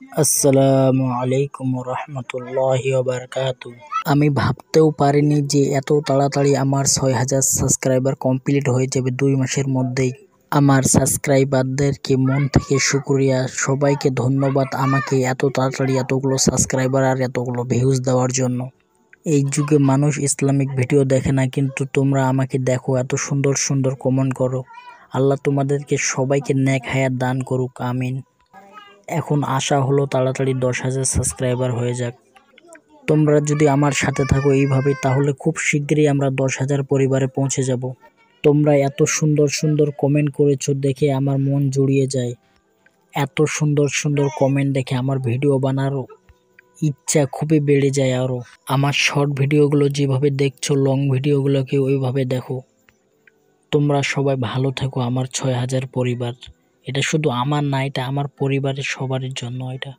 আসসালামু আলাইকুম রহমতুল্লাহি ওয়া বারাকাতু। আমি ভাবতেও পারিনি যে এত তাড়াতাড়ি আমার ৬,০০০ সাবস্ক্রাইবার কমপ্লিট হয়ে যাবে ২ মাসের মধ্যেই। আমার সাবস্ক্রাইবারদেরকে মন থেকে শুকরিয়া, সবাইকে ধন্যবাদ আমাকে এত তাড়াতাড়ি এতগুলো সাবস্ক্রাইবার আর এতগুলো ভিউজ দেওয়ার জন্য। এই যুগে মানুষ ইসলামিক ভিডিও দেখে না, কিন্তু তোমরা আমাকে দেখো, এত সুন্দর সুন্দর কমেন্ট করো। আল্লাহ তোমাদেরকে সবাইকে নেক হায়াত দান করুক, আমিন। এখন আশা হলো তাড়াতাড়ি ১০,০০০ সাবস্ক্রাইবার হয়ে যাক। তোমরা যদি আমার সাথে থাকো এইভাবে, তাহলে খুব শীঘ্রই আমরা ১০,০০০ পরিবারে পৌঁছে যাব। তোমরা এত সুন্দর সুন্দর কমেন্ট করেছো দেখে আমার মন জুড়িয়ে যায়। এত সুন্দর সুন্দর কমেন্ট দেখে আমার ভিডিও বানারও ইচ্ছা খুবই বেড়ে যায় আরও। আমার শর্ট ভিডিওগুলো যেভাবে দেখছো, লং ভিডিওগুলোকে ওইভাবে দেখো। তোমরা সবাই ভালো থেকো, আমার ৬,০০০ পরিবার। এটা শুধু আমার না, এটা আমার পরিবারের সবার জন্য এটা।